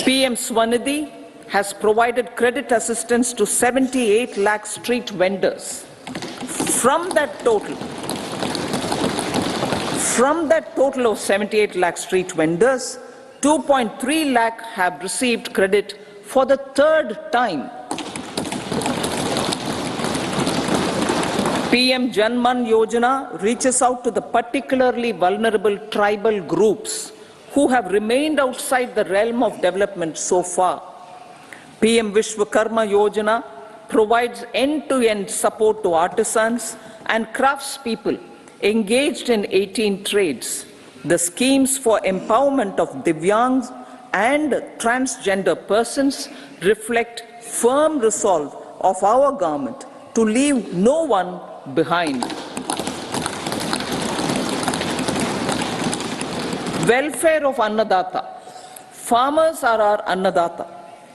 Speaker 2: PM Swanidhi has provided credit assistance to 78 lakh street vendors. From that total of 78 lakh street vendors, 2.3 lakh have received credit for the third time. PM Janman Yojana reaches out to the particularly vulnerable tribal groups who have remained outside the realm of development so far. PM Vishwakarma Yojana provides end-to-end support to artisans and craftspeople engaged in 18 trades. The schemes for empowerment of Divyangs and transgender persons reflect firm resolve of our government to leave no one behind. Welfare of Annadata. Farmers are our Annadata.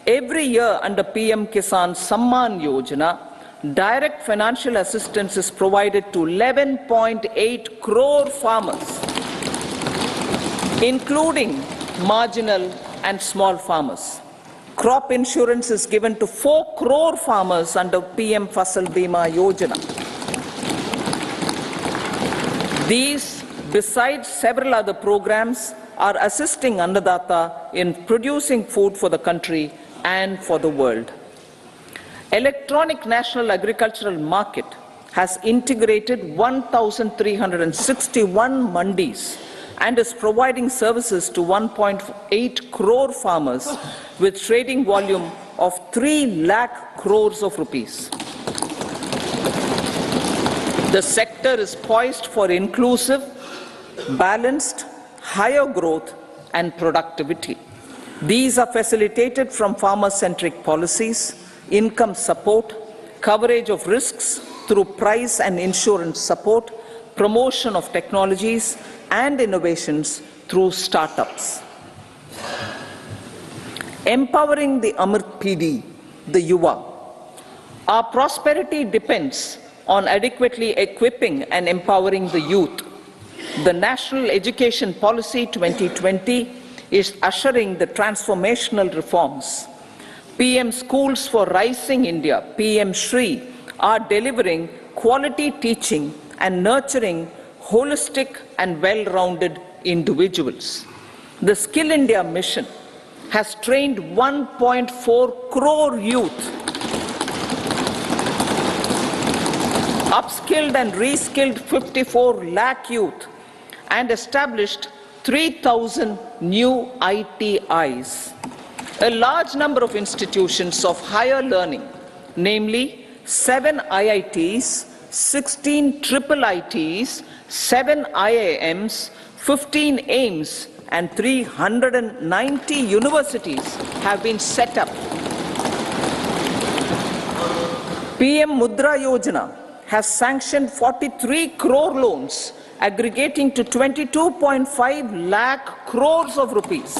Speaker 2: Every year under PM Kisan Samman Yojana, direct financial assistance is provided to 11.8 crore farmers, including marginal and small farmers. Crop insurance is given to 4 crore farmers under PM Fasal Bima Yojana. These, besides several other programs, are assisting Annadata in producing food for the country and for the world. Electronic National Agricultural Market has integrated 1,361 mandis and is providing services to 1.8 crore farmers with trading volume of 3 lakh crores of rupees. The sector is poised for inclusive, balanced, higher growth and productivity. These are facilitated from farmer-centric policies, income support, coverage of risks through price and insurance support, promotion of technologies and innovations through startups. Empowering the Amrit PD, the Yuva. Our prosperity depends on adequately equipping and empowering the youth. The National Education Policy 2020 is ushering the transformational reforms. PM Schools for Rising India, PM Shri, are delivering quality teaching and nurturing holistic and well-rounded individuals. The Skill India mission has trained 1.4 crore youth, upskilled and reskilled 54 lakh youth, and established 3,000 new ITIs. A large number of institutions of higher learning, namely 7 IITs, 16 triple ITs, 7 IIMs, 15 AIMS, and 390 universities have been set up. PM Mudra Yojana has sanctioned 43 crore loans aggregating to 22.5 lakh crores of rupees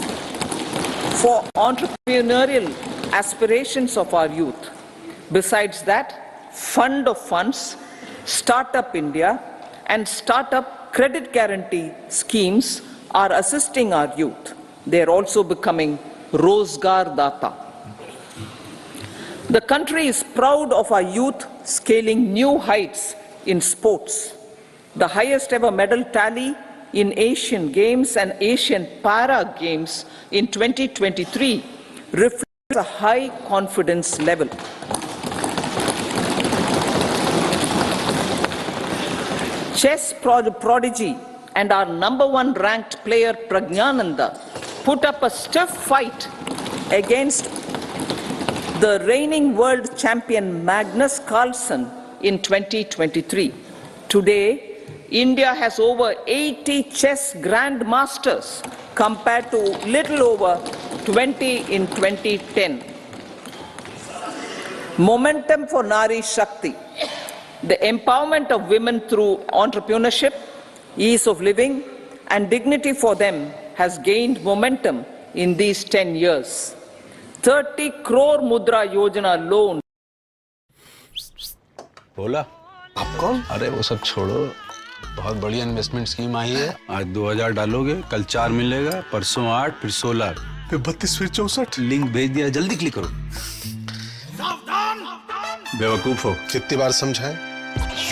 Speaker 2: for entrepreneurial aspirations of our youth. Besides that, Fund of Funds, Startup India, and Startup Credit Guarantee schemes are assisting our youth. They are also becoming Rozgar Data. The country is proud of our youth scaling new heights in sports. The highest ever medal tally in Asian Games and Asian Para Games in 2023 reflects a high confidence level. Chess prodigy and our #1 ranked player Pragnananda put up a stiff fight against the reigning world champion Magnus Carlsen in 2023. Today, India has over 80 chess grandmasters compared to little over 20 in 2010. Momentum for Nari Shakti. The empowerment of women through entrepreneurship, ease of living, and dignity for them has gained momentum in these 10 years. 30 crore Mudra Yojana loan.
Speaker 5: बोला आप कौन? अरे वो सब छोड़ो, बहुत बढ़िया investment scheme आई है। आज 2000 डालोगे, कल 4 मिलेगा, परसों 8, फिर 16,
Speaker 6: फिर 32, फिर 64।
Speaker 5: लिंक भेज दिया, जल्दी क्लिक करो। बेवकूफ हो।
Speaker 6: कितनी बार समझाएं?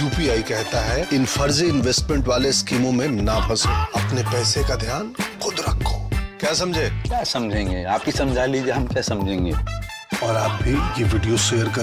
Speaker 6: यूपीआई कहता है इन फर्जी इन्वेस्टमेंट वाले स्कीमों में ना फंसो, अपने पैसे का ध्यान खुद रखो। क्या समझे?
Speaker 5: क्या समझेंगे? आप ही समझा लीजिए, हम क्या समझेंगे।
Speaker 6: और आप भी ये वीडियो शेयर कर